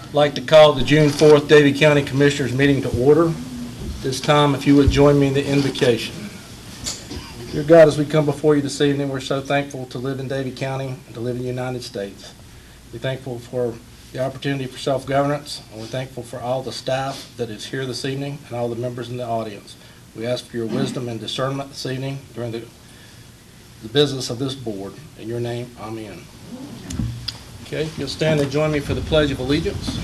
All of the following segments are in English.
I'd like to call the June 4th Davie County Commissioners meeting to order. This time, if you would join me in the invocation. Dear God, as we come before you this evening, we're so thankful to live in Davie County and to live in the United States. We're thankful for the opportunity for self-governance, and we're thankful for all the staff that is here this evening and all the members in the audience. We ask for your wisdom and discernment this evening during the business of this board. In your name, amen. Okay, you'll stand and join me for the Pledge of Allegiance.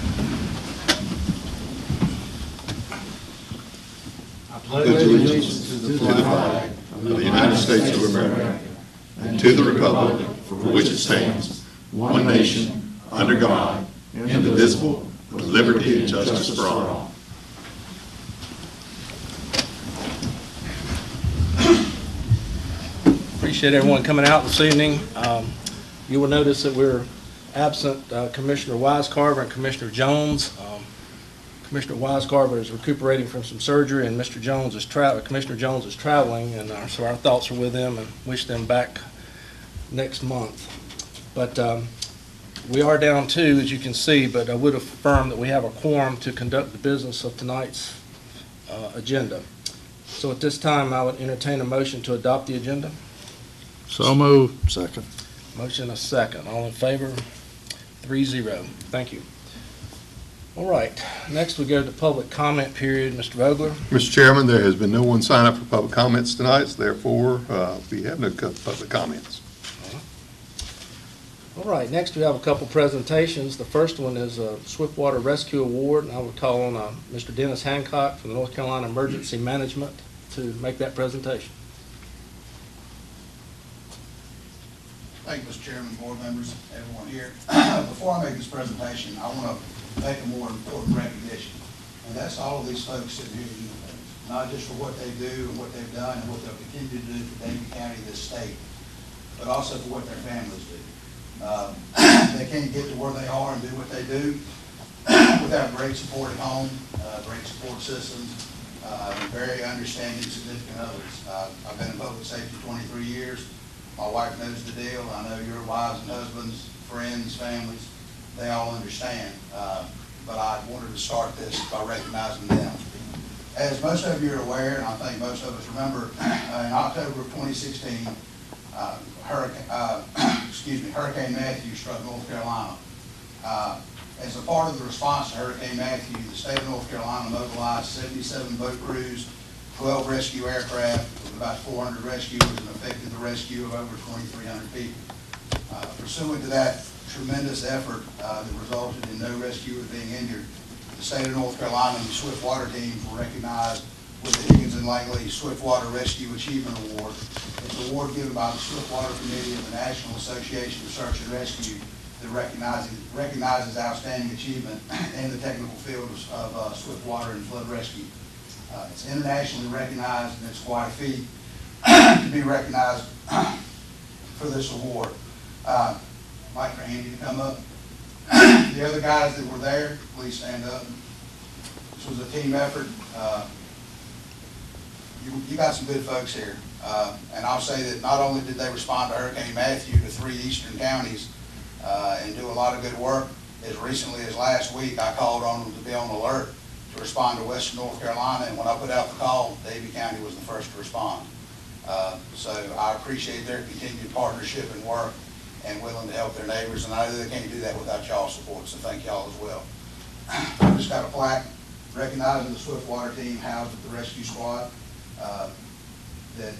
I pledge allegiance to the flag of the United States of America and to the republic for which it stands, one nation, under God, indivisible, with liberty and justice for all. Appreciate everyone coming out this evening. You will notice that we're absent Commissioner Wisecarver and Commissioner Jones. Commissioner Wisecarver is recuperating from some surgery, and Commissioner Jones is traveling, and so our thoughts are with them and wish them back next month. But we are down two, as you can see, but I would affirm that we have a quorum to conduct the business of tonight's agenda. So at this time, I would entertain a motion to adopt the agenda. So moved. Second. Motion a second. All in favor? 3-0. Thank you. All right. Next, we go to the public comment period. Mr. Vogler. Mr. Chairman, there has been no one sign up for public comments tonight, so therefore we have no public comments. All right. Next, we have a couple presentations. The first one is a Swiftwater Rescue Award, and I would call on Mr. Dennis Hancock from the North Carolina Emergency Management to make that presentation. Thank you, Mr. Chairman, board members, everyone here. Before I make this presentation, I want to make a more important recognition, and that's all of these folks sitting here in uniforms, not just for what they do and what they've done and what they'll continue to do for Davie County, this state, but also for what their families do. They can't get to where they are and do what they do without great support at home, great support systems, very understanding, significant others. I've been in public safety 23 years. My wife knows the deal. I know your wives and husbands, friends, families, they all understand. But I wanted to start this by recognizing them. As most of you are aware, and I think most of us remember, in October of 2016, Hurricane Matthew struck North Carolina. As a part of the response to Hurricane Matthew, the state of North Carolina mobilized 77 boat crews, 12 rescue aircraft with about 400 rescuers, and effected the rescue of over 2,300 people. Pursuant to that tremendous effort that resulted in no rescuers being injured, the state of North Carolina and the Swiftwater teams were recognized with the Higgins and Langley Swiftwater Rescue Achievement Award. It's an award given by the Swiftwater Committee of the National Association of Search and Rescue that recognizes outstanding achievement in the technical field of swiftwater and flood rescue. It's internationally recognized, and it's quite a feat to be recognized for this award. Mike, for Andy to come up. The other guys that were there, please stand up. This was a team effort. You got some good folks here. And I'll say that not only did they respond to Hurricane Matthew to 3 eastern counties and do a lot of good work, as recently as last week, I called on them to be on alert to respond to Western North Carolina, and when I put out the call, Davie County was the first to respond. So I appreciate their continued partnership and work and willing to help their neighbors, and I know they can't do that without y'all's support, so thank y'all as well. I just got a plaque recognizing the Swiftwater team housed at the rescue squad that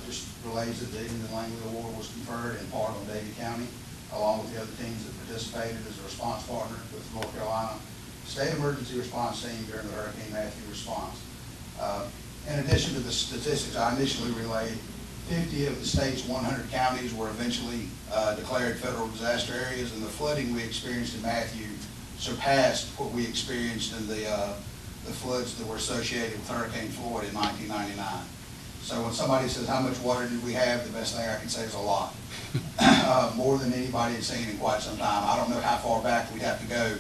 just relays that the Higgins and Langley Award was conferred in part on Davie County, along with the other teams that participated as a response partner with North Carolina State Emergency Response Team during the Hurricane Matthew response. In addition to the statistics I initially relayed, 50 of the state's 100 counties were eventually declared federal disaster areas, and the flooding we experienced in Matthew surpassed what we experienced in the floods that were associated with Hurricane Floyd in 1999. So when somebody says, how much water did we have, the best thing I can say is a lot. More than anybody had seen in quite some time. I don't know how far back we'd have to go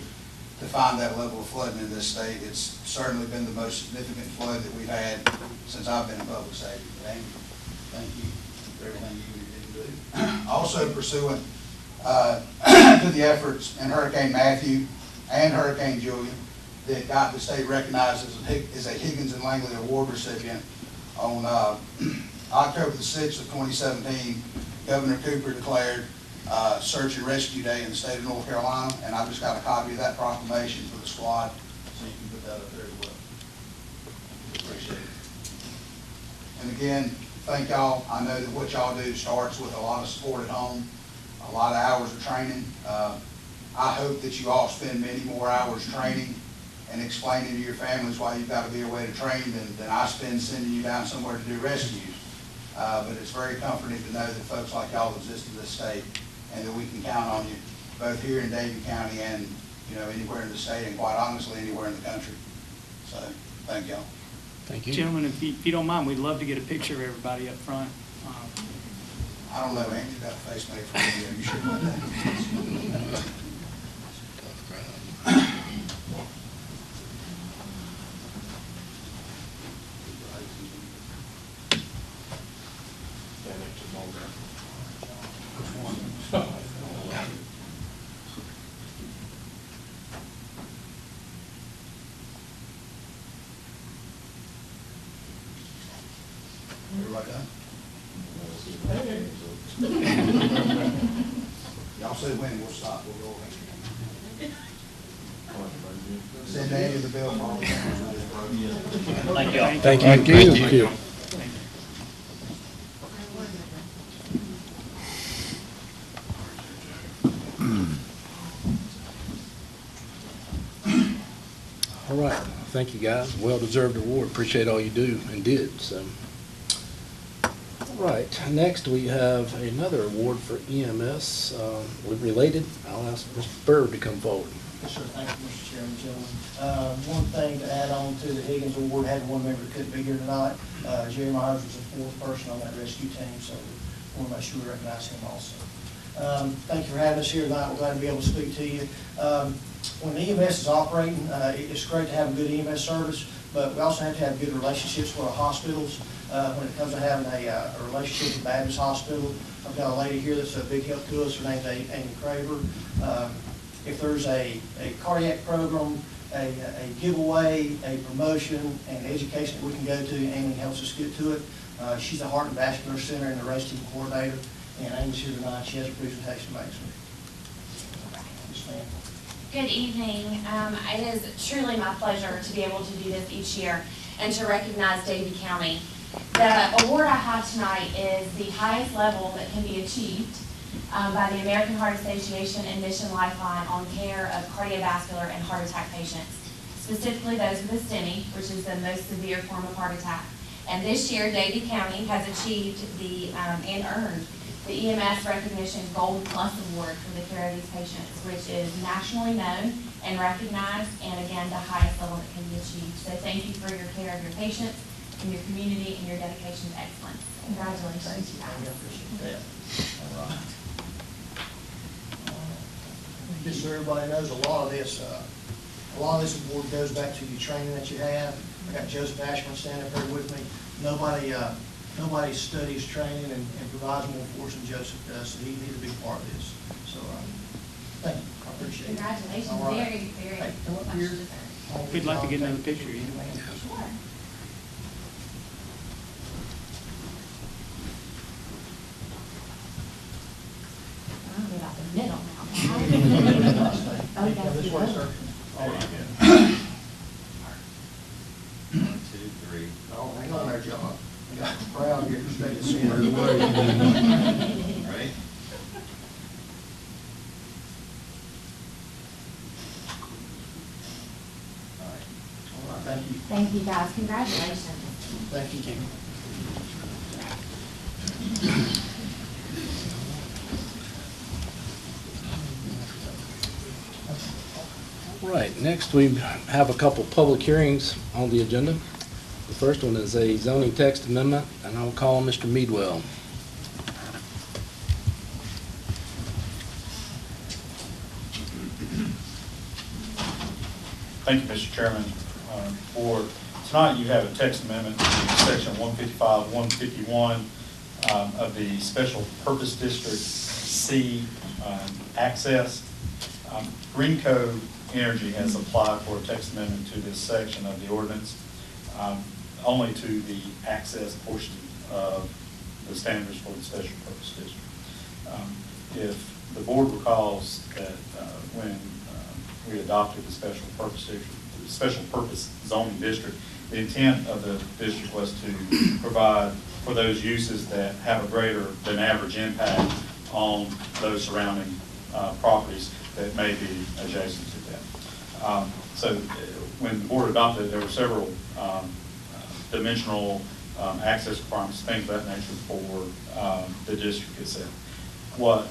to find that level of flooding in this state. It's certainly been the most significant flood that we've had since I've been in public safety. Thank you for everything you did do. Also pursuant to the efforts in Hurricane Matthew, and Hurricane Julian that got the state recognized as a Higgins and Langley Award recipient. On October the 6th of 2017, Governor Cooper declared Search and Rescue Day in the state of North Carolina, and I've just got a copy of that proclamation for the squad, so you can put that up there as well. Appreciate it. And again, thank y'all. I know that what y'all do starts with a lot of support at home, a lot of hours of training. I hope that you all spend many more hours training and explaining to your families why you've got to be away to train than I spend sending you down somewhere to do rescues. But it's very comforting to know that folks like y'all exist in this state and that we can count on you, both here in Davie County and, anywhere in the state, and quite honestly, anywhere in the country. So, thank y'all. Thank you. Gentlemen, if you don't mind, we'd love to get a picture of everybody up front. I don't know, Andy got a face made for me. You sure about that? Everybody done? Y'all say when, we'll stop, we'll go ahead. Send Andy the bill. Thank you. Thank you. Thank you. All right, thank you, guys. Well-deserved award. Appreciate all you do and did, so. All right, next we have another award for EMS. Related, I'll ask Mr. Bird to come forward. Yes, sir. Thank you, Mr. Chairman, gentlemen. One thing to add on to the Higgins Award, had one member that couldn't be here tonight. Jerry Myers was the fourth person on that rescue team, so we want to make sure we recognize him also. Thank you for having us here tonight. We're glad to be able to speak to you. When EMS is operating, it's great to have a good EMS service, but we also have to have good relationships with our hospitals. When it comes to having a relationship with Baptist Hospital, I've got a lady here that's a big help to us. Her name's Amy Craver. If there's a cardiac program, a giveaway, a promotion, and education that we can go to, Amy helps us get to it. She's the Heart and Vascular Center and the race team coordinator, and Amy's here tonight. She has a presentation to make. Yes, ma'am. Good evening. It is truly my pleasure to be able to do this each year and to recognize Davie County. The award I have tonight is the highest level that can be achieved by the American Heart Association and Mission Lifeline on care of cardiovascular and heart attack patients, specifically those with a STEMI, which is the most severe form of heart attack. And this year, Davie County has achieved and earned the EMS Recognition Gold Plus Award for the care of these patients, which is nationally known and recognized, and again, the highest level that can be achieved. So thank you for your care of your patients and your community and your dedication to excellence. Congratulations, you I guys. appreciate that. All right. Just so everybody knows, a lot of this award goes back to the training that you have. I got Joseph Ashman standing up here with me. Nobody studies training and provides more for us than Joseph does, so he's a big part of this. So, thank you, I appreciate it. Congratulations, All right. very, very Hey, come up much here. deserved. We'd like to get another picture of you. Sure. I'm about the middle now. Oh, Now, that's this way, good. sir. All right. 1, 2, 3. Oh, hang on there, John. We got the crowd here to stay to see it. Right? All right, thank you. Thank you, guys. Congratulations. Thank you, Jimmy. Right, next we have a couple public hearings on the agenda. The first one is a zoning text amendment, and I'll call Mr. Meadwell. Thank you, Mr. Chairman. For tonight, you have a text amendment to section 155, 151 of the Special Purpose District C access. Greenco Energy has applied for a text amendment to this section of the ordinance, only to the access portion of the standards for the special purpose district. If the board recalls that when we adopted the special purpose zoning district, the intent of the district was to provide for those uses that have a greater than average impact on those surrounding properties that may be adjacent to them. So when the board adopted it, there were several dimensional access requirements, things of that nature for the district itself. What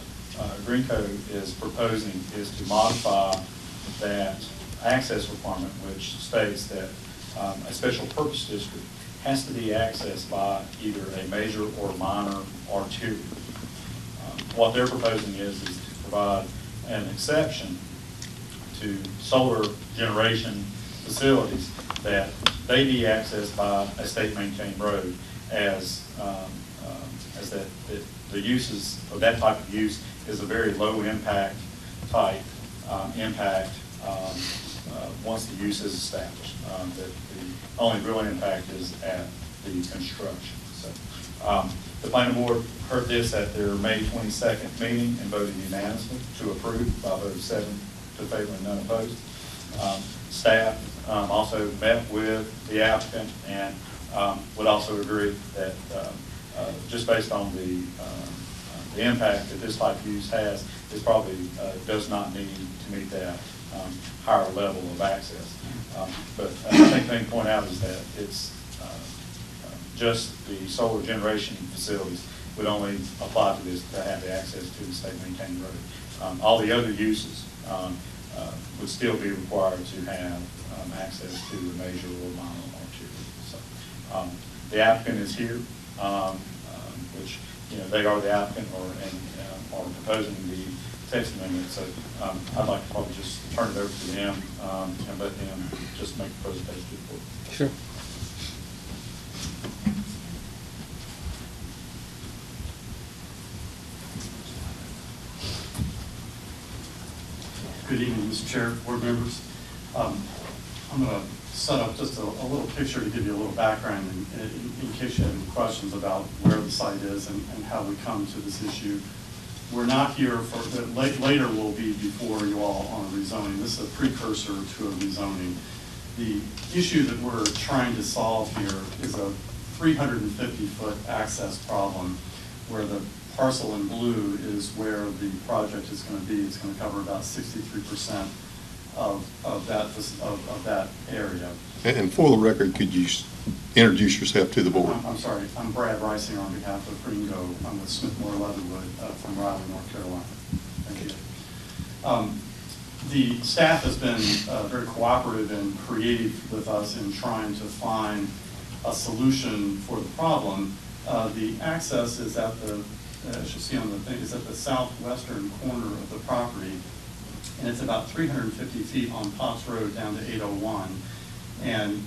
Green Code is proposing is to modify that access requirement, which states that a special purpose district has to be accessed by either a major or minor arterial. What they're proposing is to provide an exception to solar generation facilities that they be accessed by a state-maintained road as that the uses of that type of use is a very low impact type impact once the use is established. That the only real impact is at the construction. So the planning board heard this at their May 22nd meeting and voted unanimously to approve by a vote of 7 to favor and none opposed. Staff also met with the applicant and would also agree that just based on the impact that this type of use has, it probably does not need to meet that higher level of access. But I think the thing to point out is that it's just the solar generation facilities would only apply to this to have the access to the state maintained road. All the other uses would still be required to have access to the major or minor arterial. So the applicant is here, which they are the applicant are proposing the text amendment. So I'd like to probably just turn it over to them and let them just make the presentation to the board. Sure. Good evening, Mr. Chair, board members. I'm going to set up just a little picture to give you a little background in case you have any questions about where the site is and how we come to this issue. We're not here for, later we'll be before you all on a rezoning. This is a precursor to a rezoning. The issue that we're trying to solve here is a 350-foot access problem where the parcel in blue is where the project is going to be. It's going to cover about 63% of that area. And for the record, could you introduce yourself to the board? I'm sorry, I'm Brad Reisinger on behalf of Pringo. I'm with Smithmore Leatherwood from Raleigh, North Carolina. Thank you. The staff has been very cooperative and creative with us in trying to find a solution for the problem. The access is at the, as you see on the thing, is at the southwestern corner of the property, and it's about 350 feet on Potts Road down to 801. And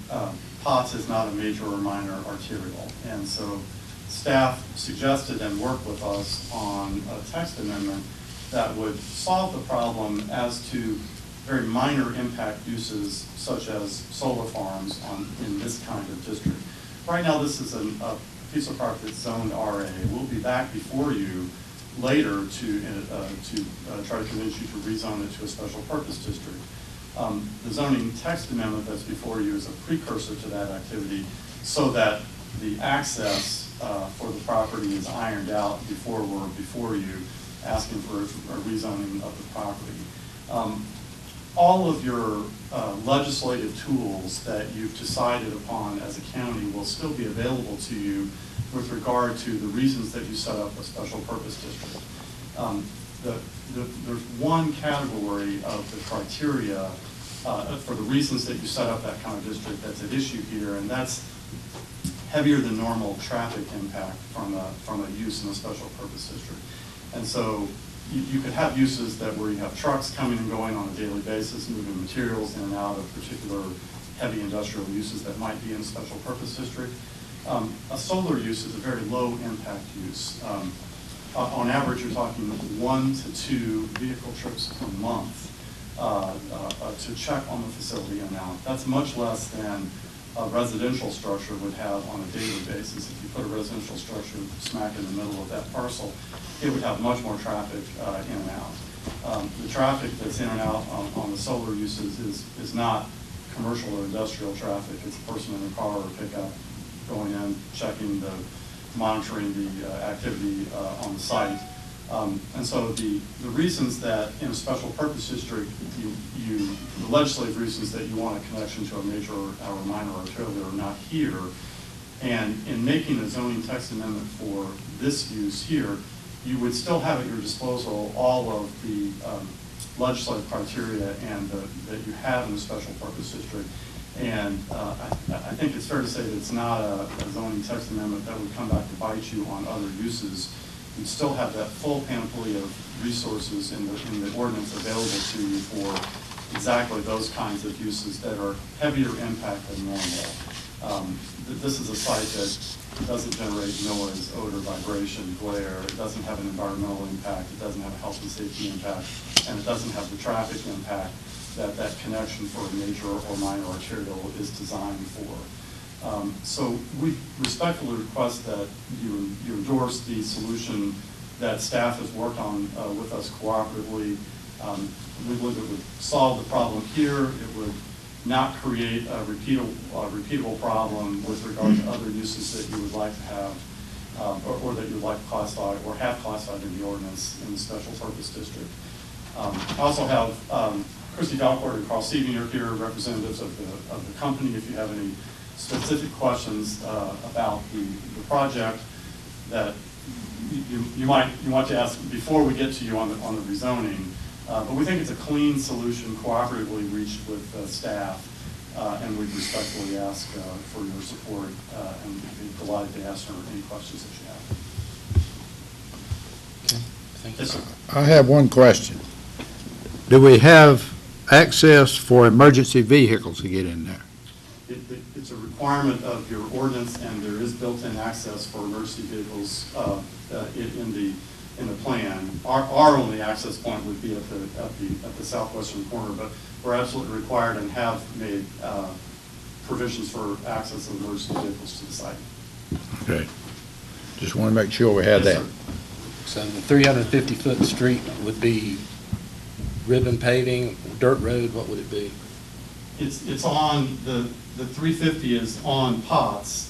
Potts is not a major or minor arterial. And so staff suggested and worked with us on a text amendment that would solve the problem as to very minor impact uses such as solar farms in this kind of district. Right now, this is a piece of property that's zoned RA. We'll be back before you later to try to convince you to rezone it to a special purpose district. The zoning text amendment that's before you is a precursor to that activity so that the access for the property is ironed out before we're before you asking for a rezoning of the property. All of your legislative tools that you've decided upon as a county will still be available to you with regard to the reasons that you set up a special purpose district. There's one category of the criteria for the reasons that you set up that kind of district that's at issue here, and that's heavier than normal traffic impact from a use in a special purpose district. And so you could have uses where you have trucks coming and going on a daily basis, moving materials in and out of particular heavy industrial uses that might be in a special purpose district. A solar use is a very low impact use. On average, you're talking 1 to 2 vehicle trips per month to check on the facility in and out. That's much less than a residential structure would have on a daily basis. If you put a residential structure smack in the middle of that parcel, it would have much more traffic in and out. The traffic that's in and out on the solar uses is not commercial or industrial traffic. It's a person in a car or pickup going in, checking monitoring the activity on the site. And so the reasons that in a special purpose district, the legislative reasons that you want a connection to a major or minor arterial are not here. And in making a zoning text amendment for this use here, you would still have at your disposal all of the legislative criteria and that you have in the special purpose district. And I think it's fair to say that it's not a zoning text amendment that would come back to bite you on other uses. You still have that full panoply of resources in the ordinance available to you for exactly those kinds of uses that are heavier impact than normal. This is a site that doesn't generate noise, odor, vibration, glare. It doesn't have an environmental impact. It doesn't have a health and safety impact. And it doesn't have the traffic impact that connection for a major or minor arterial is designed for. So we respectfully request that you endorse the solution that staff has worked on with us cooperatively. We believe it would solve the problem here. It would not create a repeatable problem with regard to other uses that you would like to have or that you would like to classify or have classified in the ordinance in the special purpose district. I also have Christy Dalcourt and Carl Seavinger here, representatives of the company. If you have any specific questions about the project that you might want to ask before we get to you on the rezoning. But we think it's a clean solution, cooperatively reached with staff, and we respectfully ask for your support and be delighted to answer any questions that you have. Okay, thank you. Yes, sir. I have one question. Do we have access for emergency vehicles to get in there? It's a requirement of your ordinance, and there is built-in access for emergency vehicles in the plan. Our only access point would be at the southwestern corner, but we're absolutely required and have made provisions for access of emergency vehicles to the site. Okay. Just want to make sure we had that. So the 350-foot street would be ribbon paving, dirt road, what would it be? It's on, the 350 is on Potts,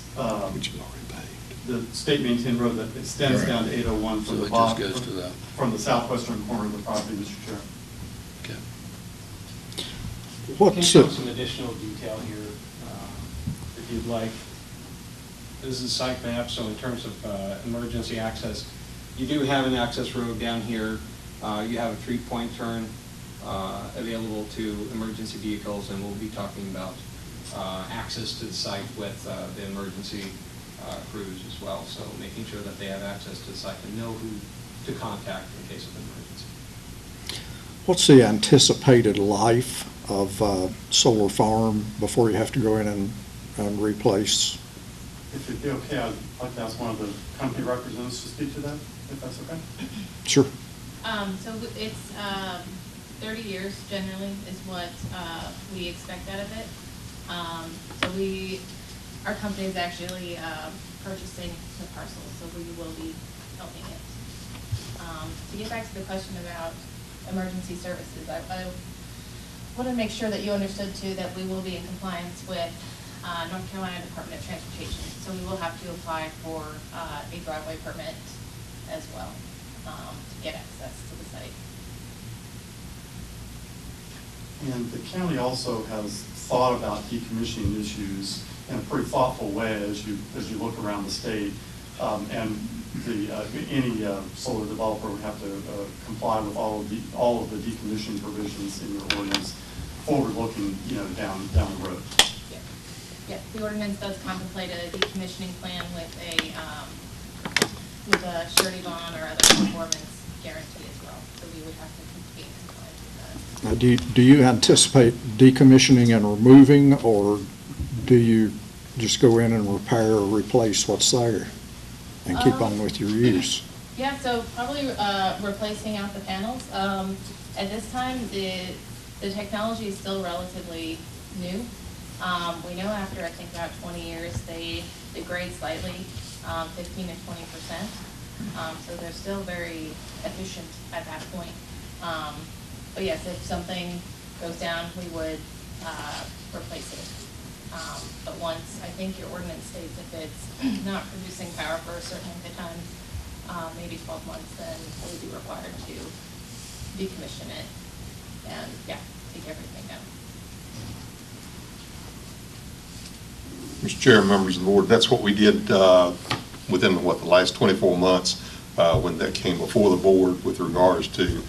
Which is already paved. the state maintained road that extends down to 801 So from the it just bottom, goes to that. from the southwestern corner of the property, Mr. Chair. Okay. Can What's show the, some additional detail here, if you'd like. This is a site map, so in terms of emergency access, you do have an access road down here. You have a 3-point turn available to emergency vehicles, and we'll be talking about access to the site with the emergency crews as well. So making sure that they have access to the site and know who to contact in case of emergency. what's the anticipated life of solar farm before you have to go in and replace? If it'd be okay, I'd like to ask one of the company representatives to speak to that, if that's okay. Sure. So it's 30 years generally is what we expect out of it. So our company is actually purchasing the parcels, so we will be helping it. To get back to the question about emergency services, I want to make sure that you understood too that we will be in compliance with North Carolina Department of Transportation. So we will have to apply for a driveway permit as well to get access to the site. And the county also has thought about decommissioning issues in a pretty thoughtful way as you look around the state. And any solar developer would have to comply with all of the decommissioning provisions in your ordinance, forward-looking, down the road. Yeah, the ordinance does contemplate a decommissioning plan with a surety bond or other performance guarantee as well. So we would have to be in compliance with that. Now, do you anticipate decommissioning and removing, or do you just go in and repair or replace what's there and keep on with your use? Yeah, so probably replacing out the panels. At this time, The technology is still relatively new. We know after, I think, about 20 years, they degrade slightly, 15 to 20%. So they're still very efficient at that point. But yes, if something goes down, we would replace it. But once, I think your ordinance states if it's not producing power for a certain length of time, maybe 12 months, then we'd be required to decommission it and, yeah, take everything down. Mr. Chair, members of the board, that's what we did within, the last 24 months when that came before the board with regards to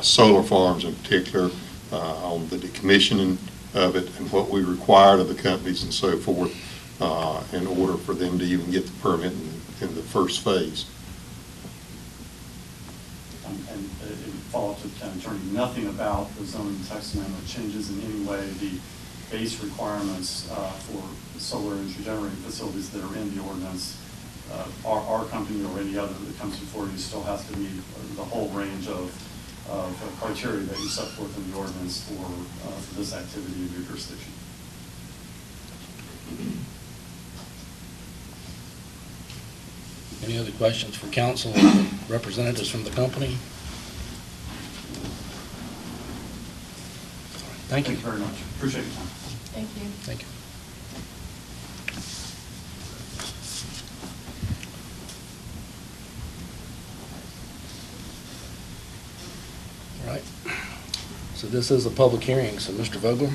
solar farms in particular, on the decommissioning of it and what we required of the companies and so forth in order for them to even get the permit in the first phase. And in follow-up to the county attorney, nothing about the zoning text amendment changes in any way the base requirements for solar energy generating facilities that are in the ordinance. Our company or any other that comes before you still has to meet the whole range of criteria that you set forth in the ordinance for this activity in your jurisdiction. Any other questions for council or representatives from the company? Thank you. Thank you very much. Appreciate your time. Thank you. Thank you. All right. So this is a public hearing, so Mr. Vogel?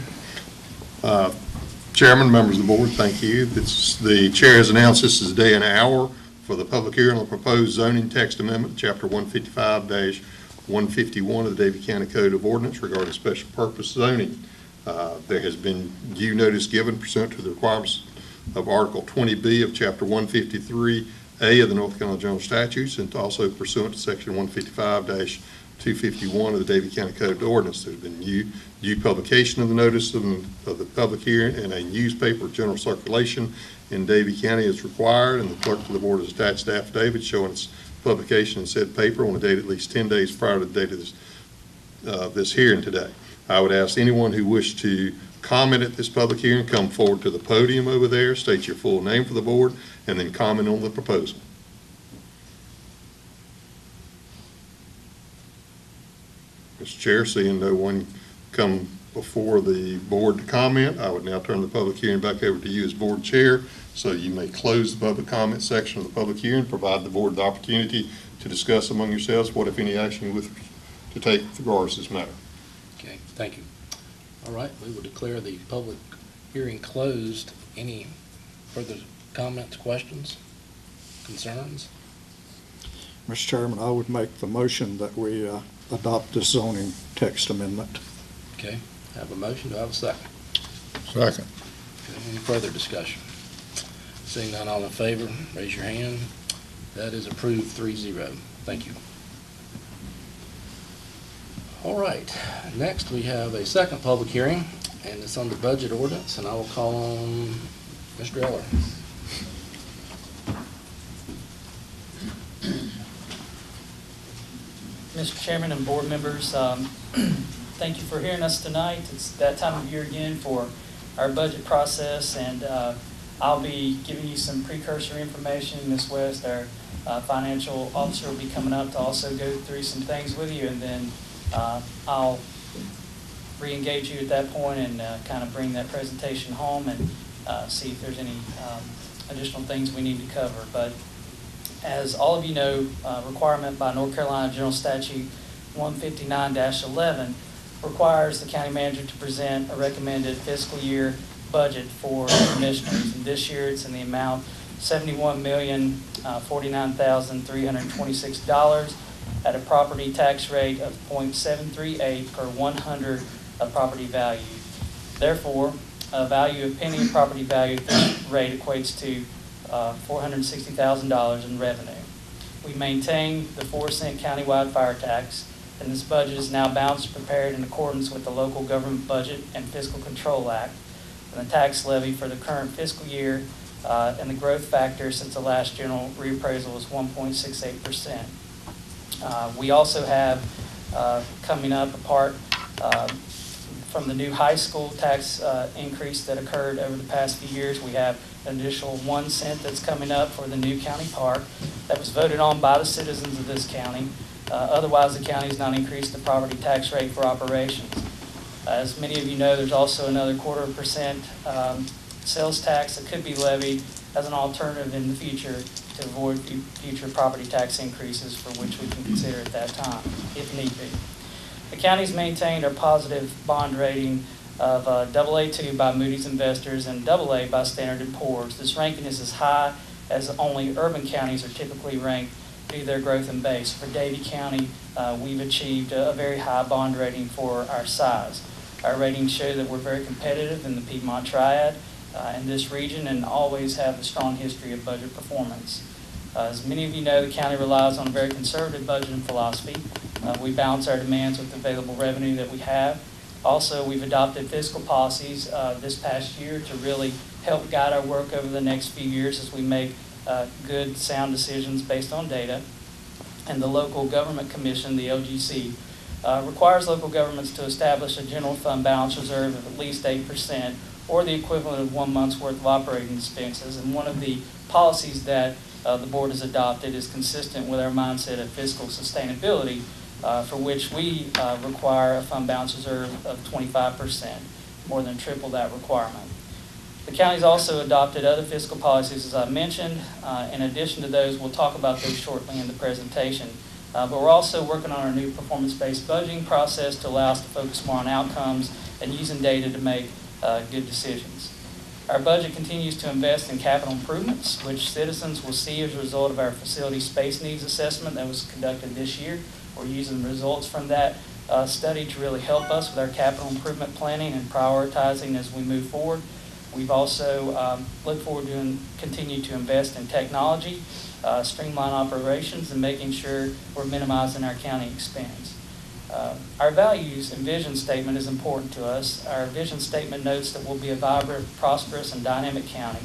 Chairman, members of the board, thank you. The chair has announced this is a day and hour for the public hearing on the proposed zoning text amendment, Chapter 155-151 of the Davie County Code of Ordinance regarding special purpose zoning. There has been due notice given pursuant to the requirements of Article 20B of Chapter 153A of the North Carolina General Statutes, and also pursuant to Section 155-251 of the Davie County Code of Ordinance. There's been due publication of the notice of the public hearing in a newspaper of general circulation in Davie County as required, and the clerk to the board has attached affidavit showing its publication in said paper on a date at least 10 days prior to the date of this hearing today. I would ask anyone who wished to comment at this public hearing, come forward to the podium over there, state your full name for the board, and then comment on the proposal. Mr. Chair, seeing no one come before the board to comment, I would now turn the public hearing back over to you as board chair, so you may close the public comment section of the public hearing, provide the board the opportunity to discuss among yourselves what, if any, action you wish to take with regards to this matter. Okay, thank you. All right, we will declare the public hearing closed. Any further comments, questions, concerns? Mr. Chairman, I would make the motion that we adopt the zoning text amendment. Okay, have a motion. Do I have a second? Second. Okay, any further discussion? Seeing none, all in favor, raise your hand. That is approved 3-0. Thank you. All right, next we have a second public hearing, and it's on the budget ordinance, and I will call on Mr. Eller. Mr. Chairman and board members, thank you for hearing us tonight. It's that time of year again for our budget process, and I'll be giving you some precursor information. Ms. West, our financial officer, will be coming up to also go through some things with you, and then I'll re-engage you at that point and kind of bring that presentation home and see if there's any additional things we need to cover. But as all of you know, requirement by North Carolina General Statute 159-11 requires the county manager to present a recommended fiscal year budget for commissioners. And this year it's in the amount $71,049,326 at a property tax rate of 0.738 per 100 of property value. Therefore, a value of penny property value at this rate equates to $460,000 in revenue. We maintain the 4-cent countywide fire tax, and this budget is now balanced and prepared in accordance with the Local Government Budget and Fiscal Control Act, and the tax levy for the current fiscal year and the growth factor since the last general reappraisal was 1.68%. We also have coming up a part from the new high school tax increase that occurred over the past few years. We have an additional 1 cent that's coming up for the new county park that was voted on by the citizens of this county. Otherwise, the county has not increased the property tax rate for operations. As many of you know, there's also another 0.25% sales tax that could be levied as an alternative in the future to avoid future property tax increases, for which we can consider at that time, if need be. The county's maintained our positive bond rating of AA2 by Moody's Investors and AA by Standard & Poor's. This ranking is as high as only urban counties are typically ranked due to their growth and base. For Davie County, we've achieved a very high bond rating for our size. Our ratings show that we're very competitive in the Piedmont Triad in this region and always have a strong history of budget performance. As many of you know, the county relies on a very conservative budgeting philosophy. We balance our demands with the available revenue that we have. Also, we've adopted fiscal policies this past year to really help guide our work over the next few years as we make good, sound decisions based on data. And the Local Government Commission, the LGC, requires local governments to establish a general fund balance reserve of at least 8% or the equivalent of 1 month's worth of operating expenses. And one of the policies that the board has adopted is consistent with our mindset of fiscal sustainability, for which we require a fund balance reserve of 25%, more than triple that requirement. The county's also adopted other fiscal policies, as I mentioned. In addition to those, we'll talk about those shortly in the presentation. But we're also working on our new performance-based budgeting process to allow us to focus more on outcomes and using data to make good decisions. Our budget continues to invest in capital improvements, which citizens will see as a result of our facility space needs assessment that was conducted this year. We're using the results from that study to really help us with our capital improvement planning and prioritizing as we move forward. We've also looked forward to continue to invest in technology, streamline operations, and making sure we're minimizing our county expense. Our values and vision statement is important to us. Our vision statement notes that we'll be a vibrant, prosperous, and dynamic county,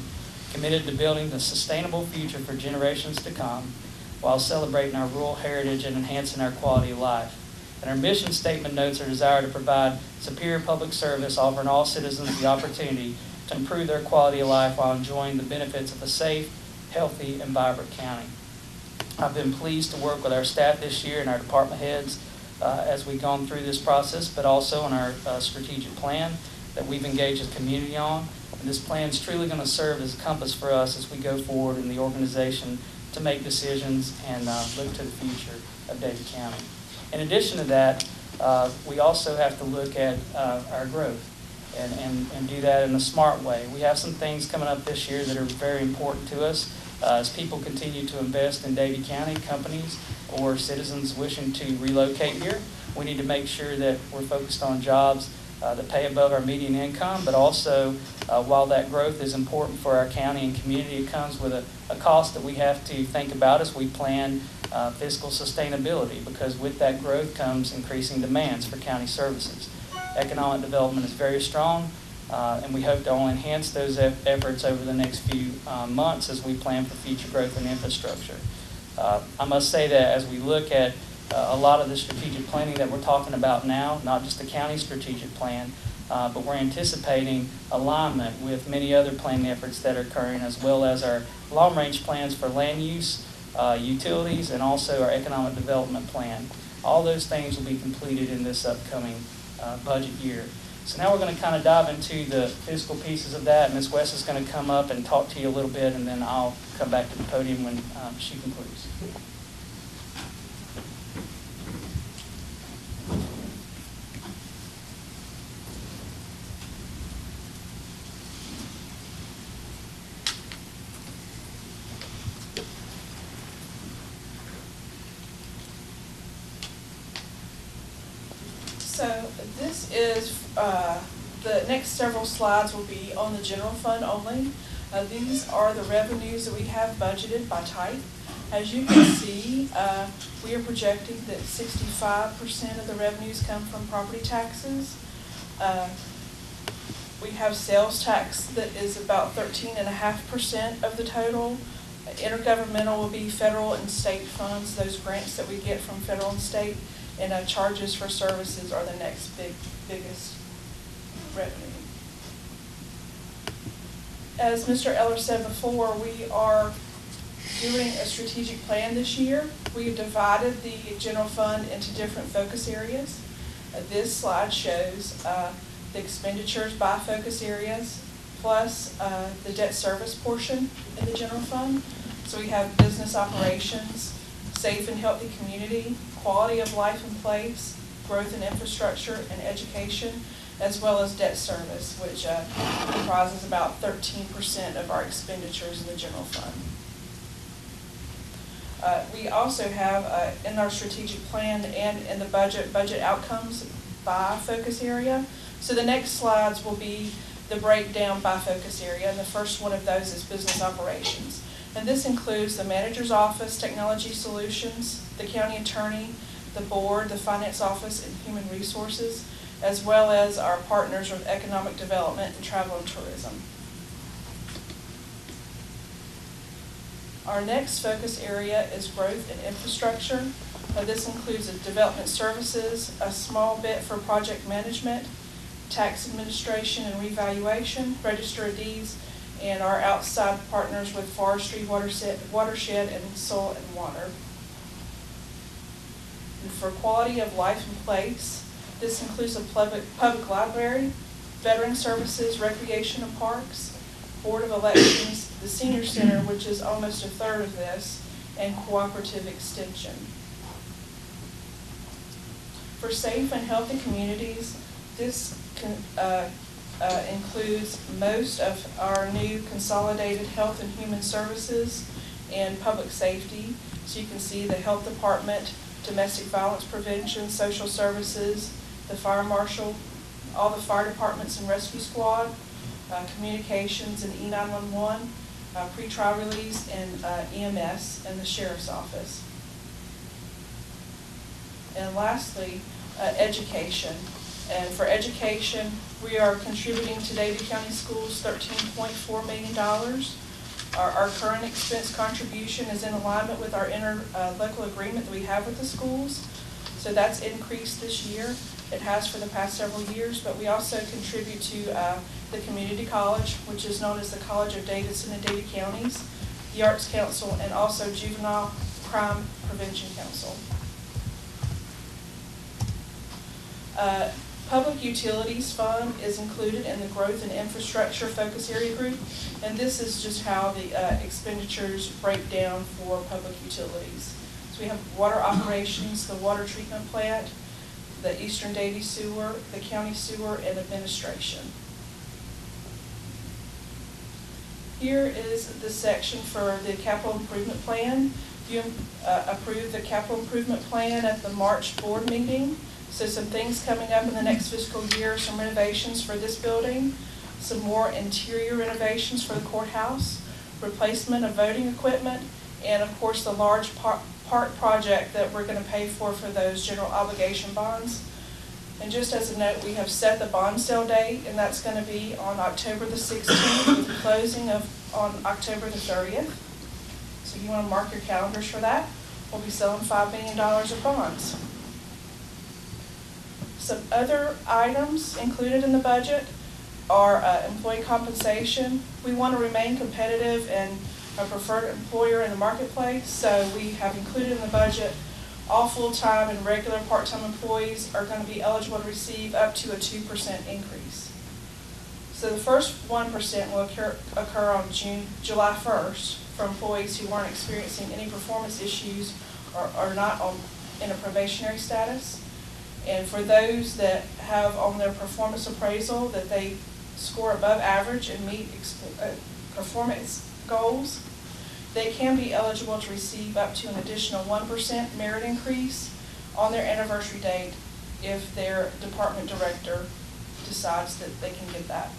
committed to building the sustainable future for generations to come, while celebrating our rural heritage and enhancing our quality of life. And our mission statement notes our desire to provide superior public service, offering all citizens the opportunity to improve their quality of life while enjoying the benefits of a safe, healthy, and vibrant county. I've been pleased to work with our staff this year and our department heads as we've gone through this process, but also on our strategic plan that we've engaged the community on. And this plan is truly going to serve as a compass for us as we go forward in the organization to make decisions and look to the future of Davie County. In addition to that, we also have to look at our growth and do that in a smart way. We have some things coming up this year that are very important to us. As people continue to invest in Davie County, companies or citizens wishing to relocate here, we need to make sure that we're focused on jobs that pay above our median income, but also while that growth is important for our county and community, it comes with a cost that we have to think about as we plan fiscal sustainability, because with that growth comes increasing demands for county services. Economic development is very strong, and we hope to only enhance those efforts over the next few months as we plan for future growth and infrastructure. I must say that as we look at a lot of the strategic planning that we're talking about now, not just the county strategic plan, but we're anticipating alignment with many other planning efforts that are occurring, as well as our long-range plans for land use, utilities, and also our economic development plan. All those things will be completed in this upcoming budget year. So now we're going to kind of dive into the fiscal pieces of that. Ms. West is going to come up and talk to you a little bit, and then I'll come back to the podium when she concludes. So this is, the next several slides will be on the general fund only. These are the revenues that we have budgeted by type. As you can see, we are projecting that 65% of the revenues come from property taxes. We have sales tax that is about 13.5% of the total. Intergovernmental will be federal and state funds, those grants that we get from federal and state, and charges for services are the next biggest revenue. As Mr. Eller said before, we are doing a strategic plan this year. We have divided the general fund into different focus areas. This slide shows the expenditures by focus areas, plus the debt service portion in the general fund. So we have business operations, safe and healthy community, quality of life and place, growth and infrastructure, and education, as well as debt service, which comprises about 13% of our expenditures in the general fund. We also have in our strategic plan and in the budget outcomes by focus area. So the next slides will be the breakdown by focus area, and the first one of those is business operations. And this includes the manager's office, technology solutions, the county attorney, the board, the finance office, and human resources, as well as our partners with economic development and travel and tourism. Our next focus area is growth and infrastructure. This includes the development services, a small bit for project management, tax administration and revaluation, register of deeds, and our outside partners with forestry, watershed, and soil and water. And for quality of life and place, this includes a public library, veteran services, recreation and parks, board of elections, the senior center, which is almost a third of this, and cooperative extension. For safe and healthy communities, this includes most of our new consolidated health and human services and public safety. So you can see the health department, domestic violence prevention, social services, the fire marshal, all the fire departments and rescue squad, communications and E911, pretrial release, and EMS, and the sheriff's office. And lastly, education. And for education, we are contributing to Davie County Schools $13.4 million. Our current expense contribution is in alignment with our interlocal agreement that we have with the schools. So that's increased this year. It has for the past several years, but we also contribute to the community college, which is known as the College of Davidson and Davie Counties, the Arts Council, and also Juvenile Crime Prevention Council. Public Utilities Fund is included in the Growth and Infrastructure Focus Area Group, and this is just how the expenditures break down for public utilities. So we have water operations, the water treatment plant, the Eastern Davie Sewer, the county sewer, and administration. Here is the section for the capital improvement plan. You approved the capital improvement plan at the March board meeting. So some things coming up in the next fiscal year, some renovations for this building, some more interior renovations for the courthouse, replacement of voting equipment, and of course the large park project that we're going to pay for those general obligation bonds. And just as a note, we have set the bond sale date, and that's going to be on October the 16th with the closing on October the 30th. So you want to mark your calendars for that. We'll be selling $5 million of bonds. Some other items included in the budget are employee compensation. We want to remain competitive and a preferred employer in the marketplace, so we have included in the budget all full-time and regular part-time employees are going to be eligible to receive up to a 2% increase. So the first 1% will occur on July 1st for employees who aren't experiencing any performance issues or are not in a probationary status. And for those that have on their performance appraisal that they score above average and meet performance goals, they can be eligible to receive up to an additional 1% merit increase on their anniversary date if their department director decides that they can get that.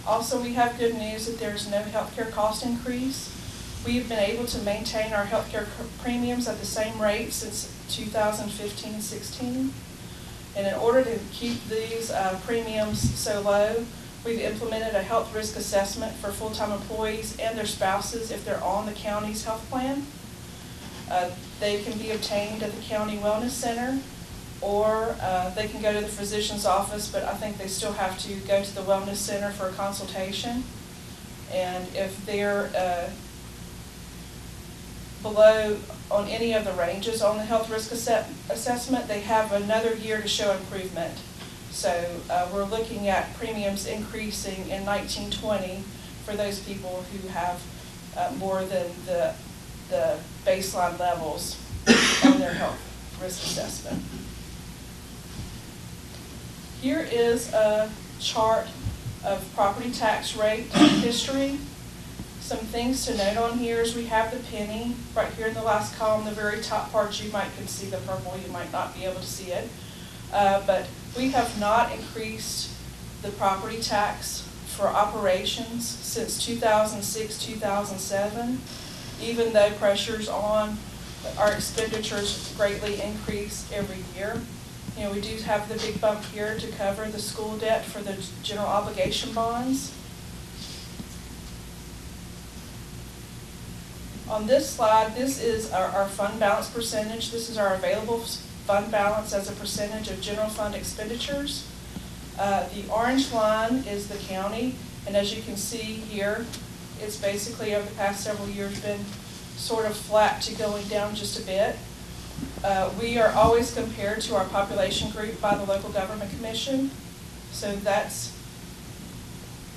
Also, we have good news that there's no healthcare cost increase. We've been able to maintain our healthcare premiums at the same rate since 2015 and 16. And in order to keep these premiums so low, we've implemented a health risk assessment for full-time employees and their spouses if they're on the county's health plan. They can be obtained at the County Wellness Center, or they can go to the physician's office, but I think they still have to go to the wellness center for a consultation. And if they're below on any of the ranges on the health risk assessment, they have another year to show improvement. So we're looking at premiums increasing in 1920 for those people who have more than the baseline levels on their health risk assessment. Here is a chart of property tax rate history. Some things to note on here is we have the penny right here in the last column, the very top part. You can see the purple, you might not be able to see it. But we have not increased the property tax for operations since 2006, 2007, even though pressures on our expenditures greatly increase every year. You know, we do have the big bump here to cover the school debt for the general obligation bonds. On this slide, this is our fund balance percentage. This is our available fund balance as a percentage of general fund expenditures. The orange line is the county, and as you can see here, it's basically over the past several years been sort of flat to going down just a bit. We are always compared to our population group by the Local Government Commission. So that's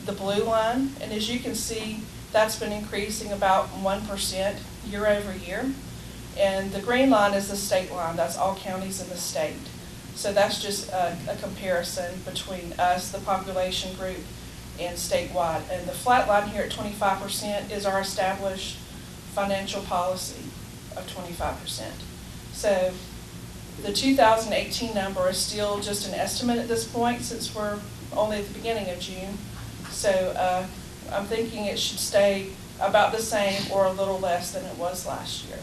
the blue line, and as you can see, that's been increasing about 1% year over year. And the green line is the state line. That's all counties in the state. So that's just a comparison between us, the population group, and statewide. And the flat line here at 25% is our established financial policy of 25%. So the 2018 number is still just an estimate at this point since we're only at the beginning of June. So I'm thinking it should stay about the same or a little less than it was last year.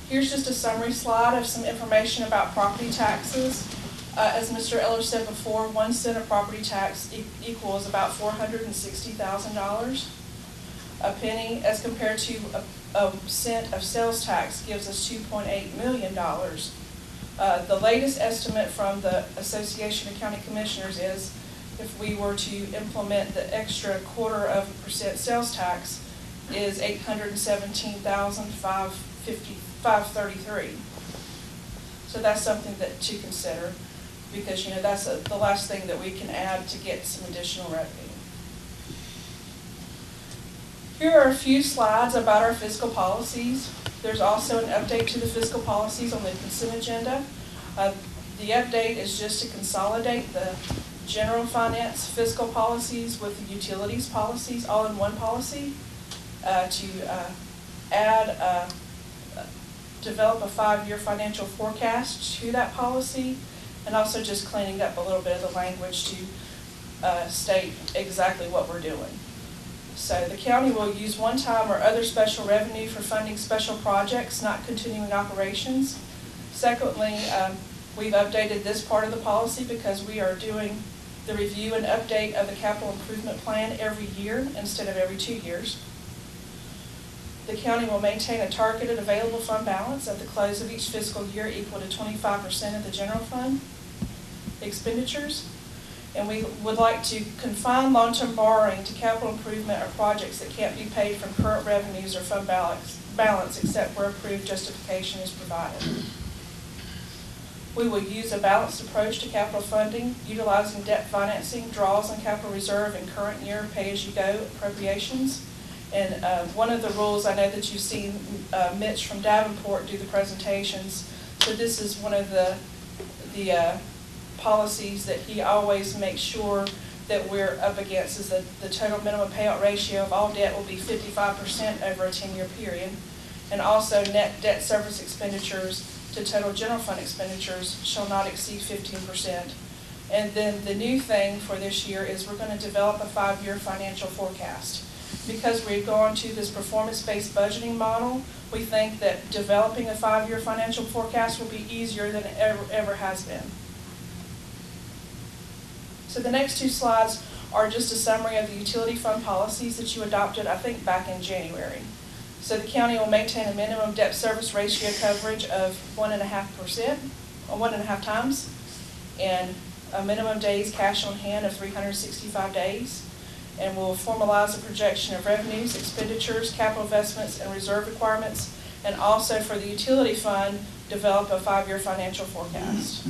Here's just a summary slide of some information about property taxes. As Mr. Eller said before, 1 cent of property tax equals about $460,000. A penny as compared to a cent of sales tax gives us $2.8 million. The latest estimate from the Association of County Commissioners is if we were to implement the extra 0.25% sales tax is $817,533. So that's something to consider because, you know, that's the last thing that we can add to get some additional revenue. Here are a few slides about our fiscal policies. There's also an update to the fiscal policies on the consent agenda. The update is just to consolidate the general finance fiscal policies with the utilities policies all in one policy, develop a 5-year financial forecast to that policy, and also just cleaning up a little bit of the language to state exactly what we're doing. So the county will use one-time or other special revenue for funding special projects, not continuing operations. Secondly, we've updated this part of the policy because we are doing the review and update of the capital improvement plan every year instead of every 2 years. The county will maintain a targeted available fund balance at the close of each fiscal year equal to 25% of the general fund expenditures. And we would like to confine long-term borrowing to capital improvement or projects that can't be paid from current revenues or fund balance except where approved justification is provided. We will use a balanced approach to capital funding, utilizing debt financing, draws on capital reserve, and current year pay-as-you-go appropriations. And one of the rules, I know that you've seen Mitch from Davenport do the presentations, so this is one of the policies that he always makes sure that we're up against is that the total minimum payout ratio of all debt will be 55% over a 10-year period. And also net debt service expenditures to total general fund expenditures shall not exceed 15%. And then the new thing for this year is we're going to develop a 5-year financial forecast. Because we've gone to this performance-based budgeting model, we think that developing a 5-year financial forecast will be easier than it ever has been. So the next 2 slides are just a summary of the utility fund policies that you adopted, I think, back in January. So the county will maintain a minimum debt service ratio coverage of 1.5%, or 1.5 times, and a minimum days cash on hand of 365 days, and will formalize a projection of revenues, expenditures, capital investments, and reserve requirements, and also for the utility fund, develop a 5-year financial forecast.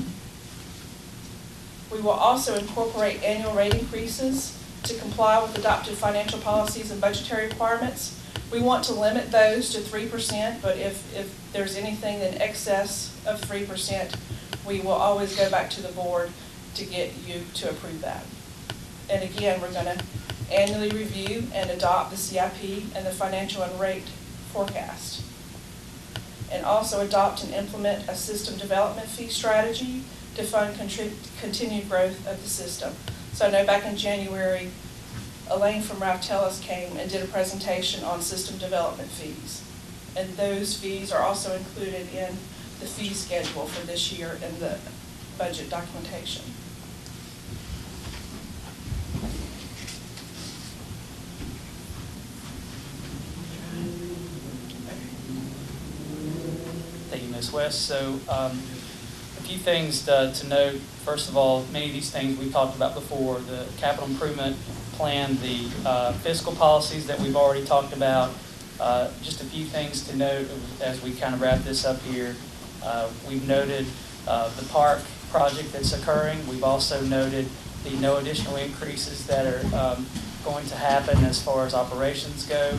We will also incorporate annual rate increases to comply with adopted financial policies and budgetary requirements. We want to limit those to 3%, but if there's anything in excess of 3%, we will always go back to the board to get you to approve that. And again, we're going to annually review and adopt the CIP and the financial and rate forecast. And also adopt and implement a system development fee strategy to fund continued growth of the system. So I know back in January, Elaine from Raftelis came and did a presentation on system development fees. And those fees are also included in the fee schedule for this year in the budget documentation. Thank you, Ms. West. So a few things to note. First of all, many of these things we talked about before, the capital improvement plan, the fiscal policies that we've already talked about. Just a few things to note as we kind of wrap this up here. We've noted the park project that's occurring. We've also noted the no additional increases that are going to happen as far as operations go.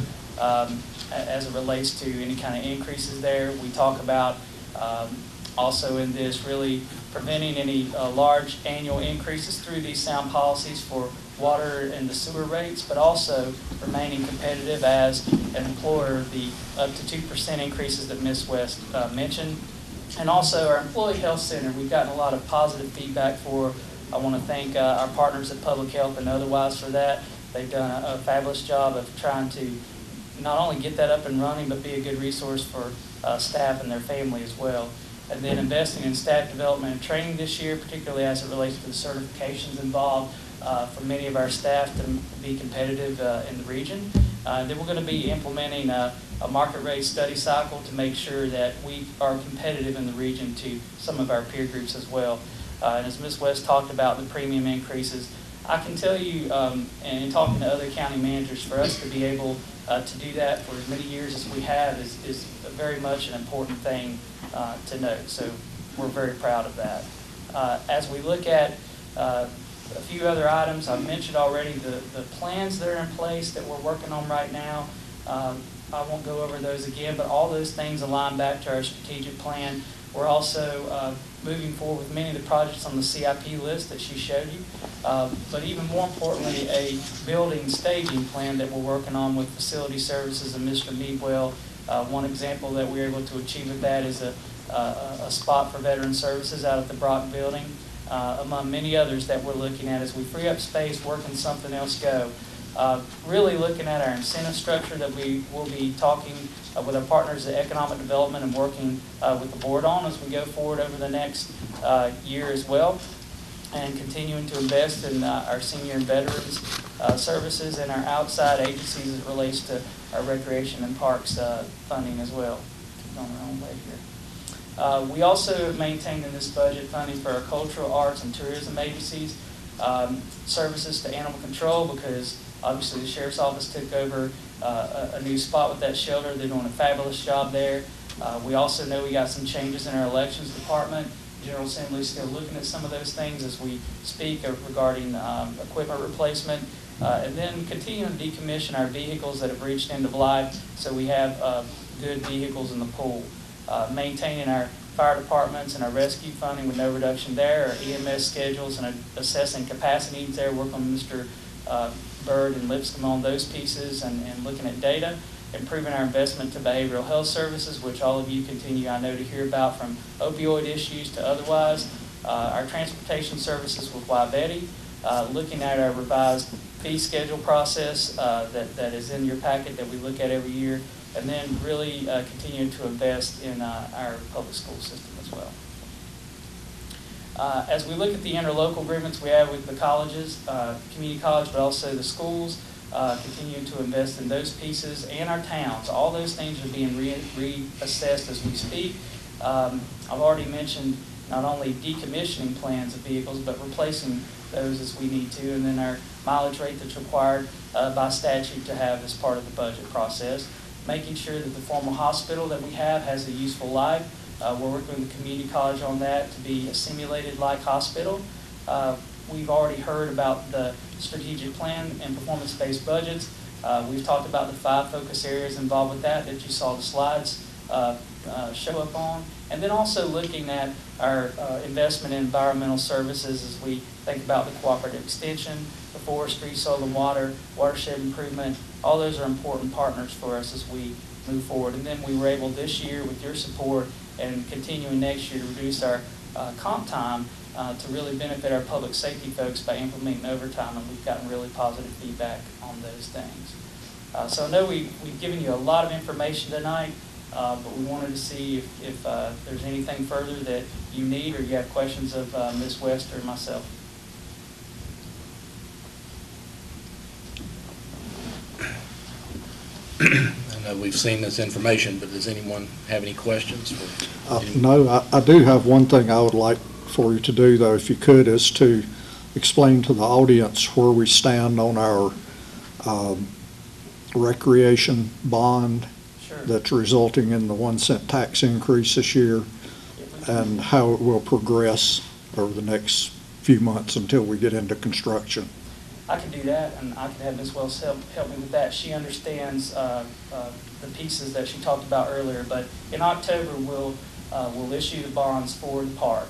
As it relates to any kind of increases there. We talk about also in this really preventing any large annual increases through these sound policies for water and the sewer rates, but also remaining competitive as an employer, the up to 2% increases that Ms. West mentioned. And also our Employee Health Center, we've gotten a lot of positive feedback for. I want to thank our partners at Public Health and otherwise for that. They've done a fabulous job of trying to not only get that up and running, but be a good resource for staff and their family as well. And then investing in staff development and training this year, particularly as it relates to the certifications involved for many of our staff to be competitive in the region. Then we're going to be implementing a market rate study cycle to make sure that we are competitive in the region to some of our peer groups as well. And as Ms. West talked about the premium increases, I can tell you, and in talking to other county managers, for us to be able to do that for as many years as we have is very much an important thing to note. So we're very proud of that. As we look at a few other items, I've mentioned already the plans that are in place that we're working on right now. I won't go over those again, but all those things align back to our strategic plan. We're also moving forward with many of the projects on the CIP list that she showed you, but even more importantly, a building staging plan that we're working on with facility services and Mr. Meadwell. One example that we're able to achieve with that is a spot for veteran services out at the Brock building, among many others that we're looking at as we free up space, working something else go. Really looking at our incentive structure that we will be talking with our partners at Economic Development and working with the board on as we go forward over the next year as well, and continuing to invest in our senior and veterans services and our outside agencies as it relates to our recreation and parks funding as well. Keep on our own way here. We also maintained in this budget funding for our cultural arts and tourism agencies, services to animal control, because obviously the Sheriff's Office took over a new spot with that shelter. They're doing a fabulous job there. We also know we got some changes in our elections department. General Assembly is still looking at some of those things as we speak regarding equipment replacement. And then continuing to decommission our vehicles that have reached end of life so we have good vehicles in the pool. Maintaining our fire departments and our rescue funding with no reduction there, our EMS schedules and assessing capacity needs there, working on Mr. Bird and Lipscomb on those pieces and looking at data, improving our investment to behavioral health services, which all of you continue, I know, to hear about, from opioid issues to otherwise, our transportation services with Betty, looking at our revised fee schedule process that is in your packet that we look at every year, and then really continuing to invest in our public school system as well. As we look at the interlocal agreements we have with the colleges, community college, but also the schools, continuing to invest in those pieces and our towns. All those things are being reassessed as we speak. I've already mentioned not only decommissioning plans of vehicles, but replacing those as we need to, and then our mileage rate that's required by statute to have as part of the budget process. Making sure that the former hospital that we have has a useful life. We're working with the community college on that to be a simulated-like hospital. We've already heard about the strategic plan and performance-based budgets. We've talked about the 5 focus areas involved with that you saw the slides show up on. And then also looking at our investment in environmental services as we think about the cooperative extension, the forestry, soil and water, watershed improvement. All those are important partners for us as we move forward. And then we were able this year, with your support and continuing next year, to reduce our comp time to really benefit our public safety folks by implementing overtime, and we've gotten really positive feedback on those things. So I know we've given you a lot of information tonight, but we wanted to see if there's anything further that you need or you have questions of Ms. West or myself. I know we've seen this information, but does anyone have any questions? No, I do have one thing I would like for you to do, though, if you could, is to explain to the audience where we stand on our recreation bond that's resulting in the 1 cent tax increase this year, and how it will progress over the next few months until we get into construction. I can do that, and I can have Ms. Wells help me with that. She understands the pieces that she talked about earlier, but in October, we'll issue the bonds for the park.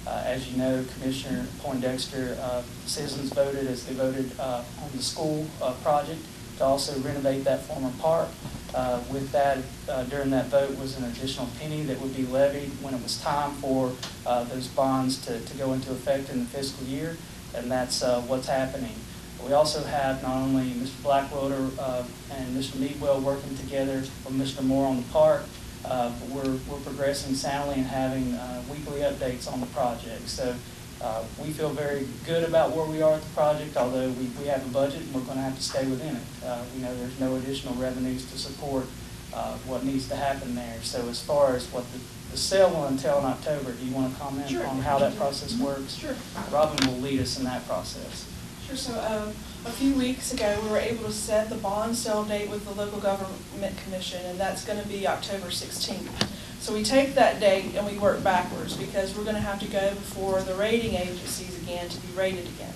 As you know, Commissioner Poindexter, citizens voted as they voted on the school project to also renovate that former park. With that, during that vote was an additional penny that would be levied when it was time for those bonds to go into effect in the fiscal year, and that's what's happening. We also have not only Mr. Blackwelder and Mr. Meadwell working together with Mr. Moore on the park, but we're progressing soundly and having weekly updates on the project. So we feel very good about where we are at the project, although we have a budget and we're going to have to stay within it. We know there's no additional revenues to support what needs to happen there. So as far as what the sale will entail in October, do you want to comment on how that process works? Sure. Robin will lead us in that process. Sure. So a few weeks ago, we were able to set the bond sale date with the Local Government Commission, and that's going to be October 16th. So we take that date and we work backwards, because we're going to have to go before the rating agencies again to be rated again.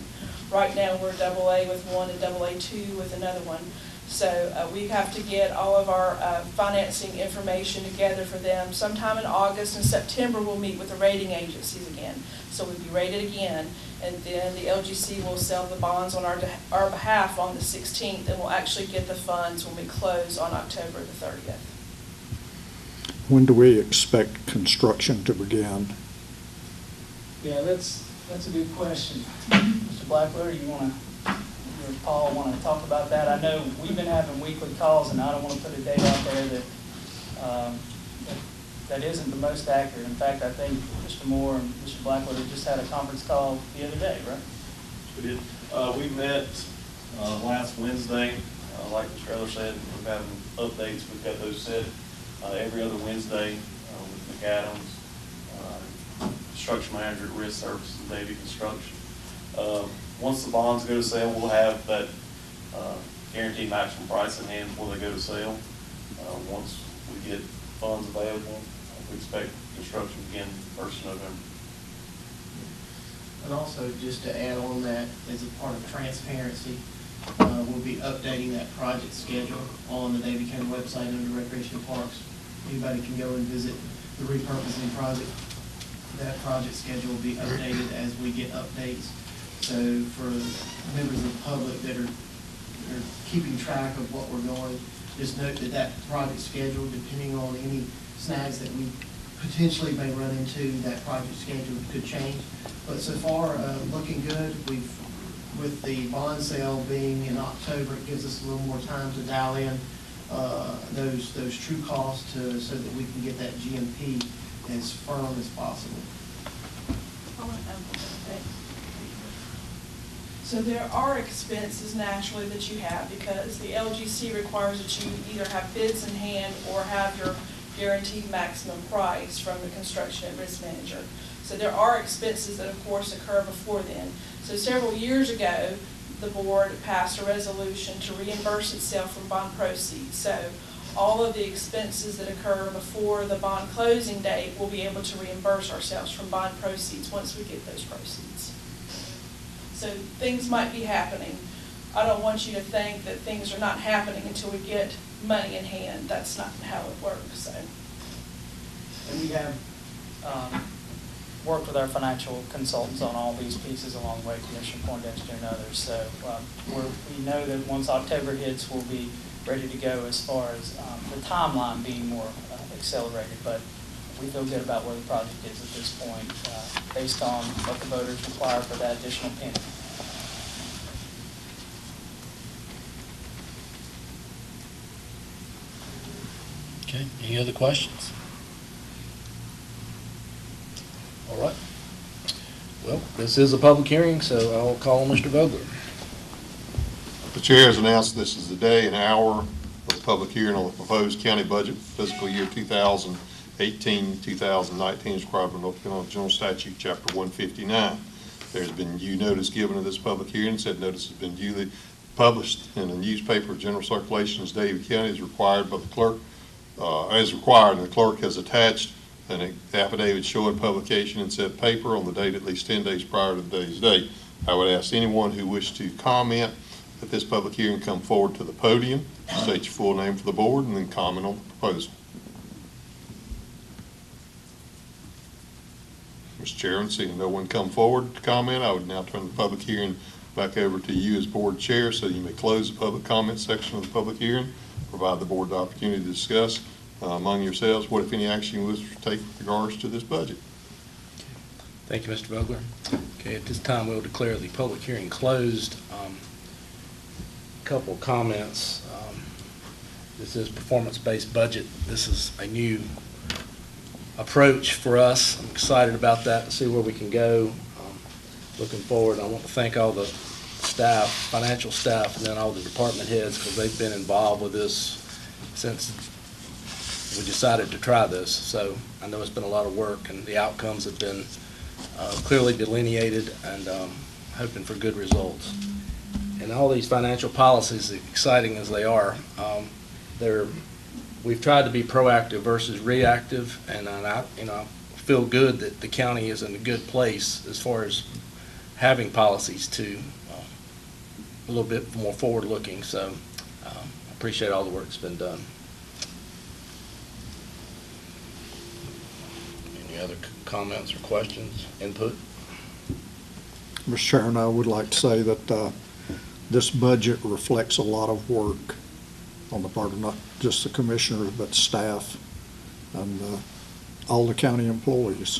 Right now, we're AA with one and AA2 with another one. So we have to get all of our financing information together for them. Sometime in August and September, we'll meet with the rating agencies again. So we'll be rated again, and then the LGC will sell the bonds on our behalf on the 16th, and we'll actually get the funds when we close on October the 30th. When do we expect construction to begin? Yeah, that's a good question. Mr. Blackwelder, you want to, or Paul, want to talk about that? I know we've been having weekly calls, and I don't want to put a date out there that isn't the most accurate. In fact, I think Mr. Moore and Mr. Blackwelder just had a conference call the other day, right? We did. We met last Wednesday. Like Mr. Eller said, we've had updates. We've got those set every other Wednesday with McAdams, construction manager at Risk Services and Davie Construction. Once the bonds go to sale, we'll have that guaranteed maximum price in hand before they go to sale. Once we get funds available, we expect construction to begin 1st of November. And also, just to add on that, as a part of transparency, we'll be updating that project schedule on the Davie County website under Recreation Parks. Anybody can go and visit the repurposing project. That project schedule will be updated as we get updates. So for members of the public that are keeping track of what we're going, just note that project schedule, depending on any snags that we potentially may run into, that project schedule could change. But so far, looking good. With the bond sale being in October, it gives us a little more time to dial in those true costs so that we can get that GMP as firm as possible. So there are expenses naturally that you have because the LGC requires that you either have bids in hand or have your guaranteed maximum price from the construction and risk manager. So there are expenses that of course occur before then. So several years ago, the board passed a resolution to reimburse itself from bond proceeds. So all of the expenses that occur before the bond closing date, we'll be able to reimburse ourselves from bond proceeds once we get those proceeds. So things might be happening. I don't want you to think that things are not happening until we get money in hand. That's not how it works, so. And we have worked with our financial consultants on all these pieces along the way, Commissioner Poindexter and others. So we know that once October hits, we'll be ready to go as far as the timeline being more accelerated. But we feel good about where the project is at this point, based on what the voters require for that additional penny. Okay, any other questions? All right. Well, this is a public hearing, so I'll call Mr. Vogler. The chair has announced this is the day and hour of the public hearing on the proposed county budget for fiscal year 2018-2019 as required by North Carolina General Statute, Chapter 159. There's been due notice given of this public hearing. Said notice has been duly published in the newspaper of general circulation as Davie County is required by the clerk, as required, and the clerk has attached an affidavit showing publication in said paper on the date at least 10 days prior to the day's date. I would ask anyone who wished to comment at this public hearing come forward to the podium, state your full name for the board, and then comment on the proposal. Mr. Chairman, seeing no one come forward to comment, I would now turn the public hearing back over to you as board chair so you may close the public comment section of the public hearing, provide the board the opportunity to discuss among yourselves what, if any, action you wish to take with regards to this budget. Thank you, Mr. Vogler. Okay, at this time, we'll declare the public hearing closed. Couple comments. This is performance-based budget. This is a new approach for us. I'm excited about that to see where we can go. Looking forward. I want to thank all the staff, financial staff, and then all the department heads because they've been involved with this since we decided to try this. So I know it's been a lot of work, and the outcomes have been clearly delineated, and hoping for good results. And all these financial policies, exciting as they are, we've tried to be proactive versus reactive, and I feel good that the county is in a good place as far as having policies to a little bit more forward-looking. So I appreciate all the work that's been done. Any other comments or questions, input? Mr. Chairman, I would like to say that this budget reflects a lot of work on the part of not just the commissioners, but staff and all the county employees,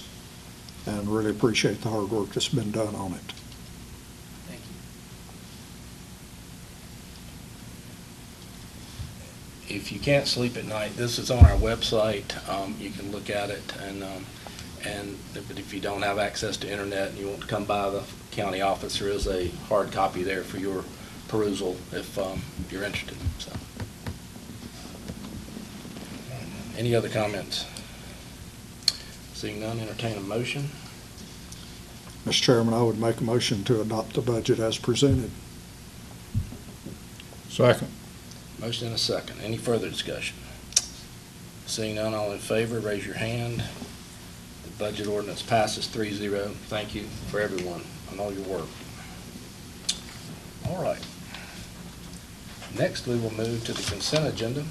and really appreciate the hard work that's been done on it. Thank you. If you can't sleep at night, this is on our website. You can look at it, but if you don't have access to internet and you want to come by the county office, there is a hard copy there for your perusal if you're interested. So, any other comments? Seeing none, entertain a motion. Mr. Chairman, I would make a motion to adopt the budget as presented. Second. Motion and a second. Any further discussion? Seeing none, all in favor, raise your hand. The budget ordinance passes 3-0. Thank you for everyone on all your work. All right. Next, we will move to the consent agenda.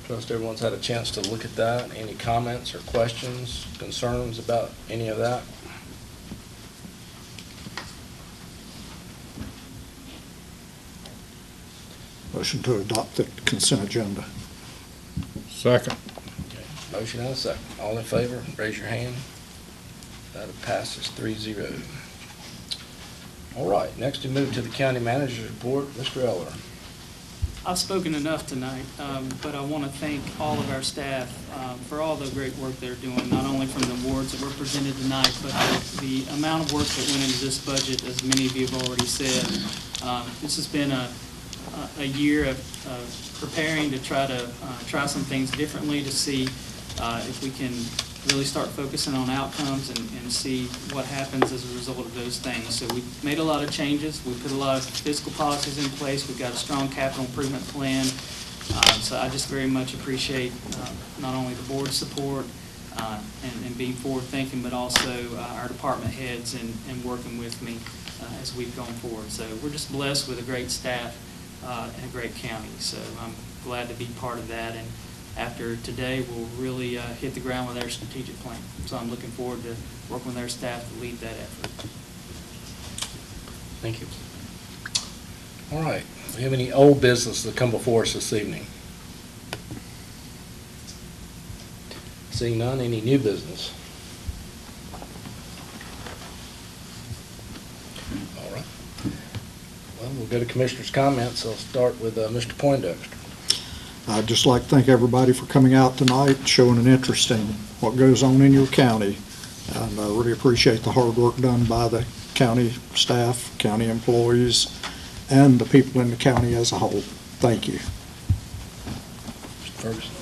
Trust everyone's had a chance to look at that. Any comments or questions, concerns about any of that? Motion to adopt the consent agenda. Second. Okay. Motion and a second. All in favor, raise your hand. That passes 3-0. All right, next we move to the county manager's report. Mr. Eller. I've spoken enough tonight, but I want to thank all of our staff for all the great work they're doing, not only from the awards that were presented tonight, but the amount of work that went into this budget, as many of you have already said. This has been a year of preparing to try some things differently, to see if we can really start focusing on outcomes and see what happens as a result of those things. So we made a lot of changes. We put a lot of fiscal policies in place. We've got a strong capital improvement plan. So I just very much appreciate not only the board's support and being forward-thinking, but also our department heads and working with me as we've gone forward. So we're just blessed with a great staff and a great county. So I'm glad to be part of that. And after today, we'll really hit the ground with our strategic plan. So I'm looking forward to working with our staff to lead that effort. Thank you. All right. Do we have any old business that come before us this evening? Seeing none, any new business? All right. Well, we'll go to Commissioner's comments. I'll start with Mr. Poindexter. I'd just like to thank everybody for coming out tonight, showing an interest in what goes on in your county. And I really appreciate the hard work done by the county staff, county employees, and the people in the county as a whole. Thank you. Mr. Ferguson.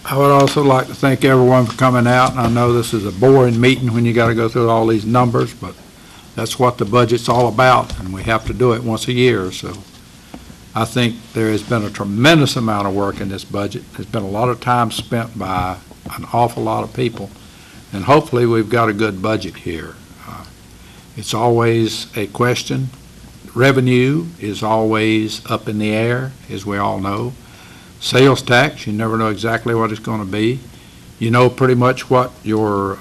I would also like to thank everyone for coming out. And I know this is a boring meeting when you got to go through all these numbers, but that's what the budget's all about, and we have to do it once a year. So I think there has been a tremendous amount of work in this budget. There's been a lot of time spent by an awful lot of people, and hopefully we've got a good budget here. It's always a question. Revenue is always up in the air, as we all know. Sales tax, you never know exactly what it's going to be. You know pretty much what your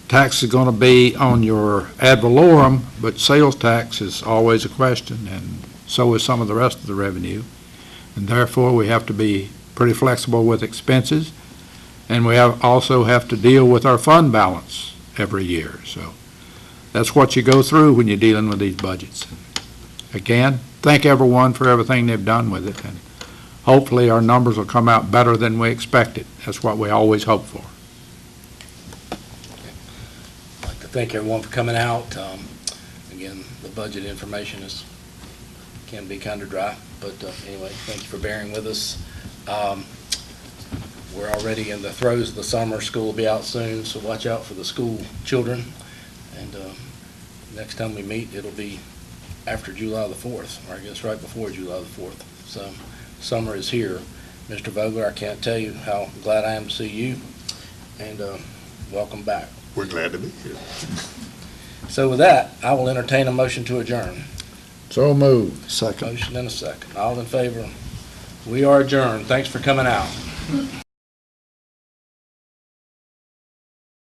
tax is going to be on your ad valorem, but sales tax is always a question, and so is some of the rest of the revenue. And therefore, we have to be pretty flexible with expenses, and we also have to deal with our fund balance every year. So that's what you go through when you're dealing with these budgets. Again, thank everyone for everything they've done with it, and hopefully our numbers will come out better than we expected. That's what we always hope for. I'd like to thank everyone for coming out. Again, the budget information can be kind of dry, but anyway, thank you for bearing with us. We're already in the throes of the summer. School will be out soon, so watch out for the school children. And next time we meet, it'll be after July the 4th, or I guess right before July the 4th. So summer is here. Mr. Vogler, I can't tell you how glad I am to see you, and welcome back. We're glad to be here. So with that, I will entertain a motion to adjourn. So moved. Second. Motion and a second. All in favor? We are adjourned. Thanks for coming out.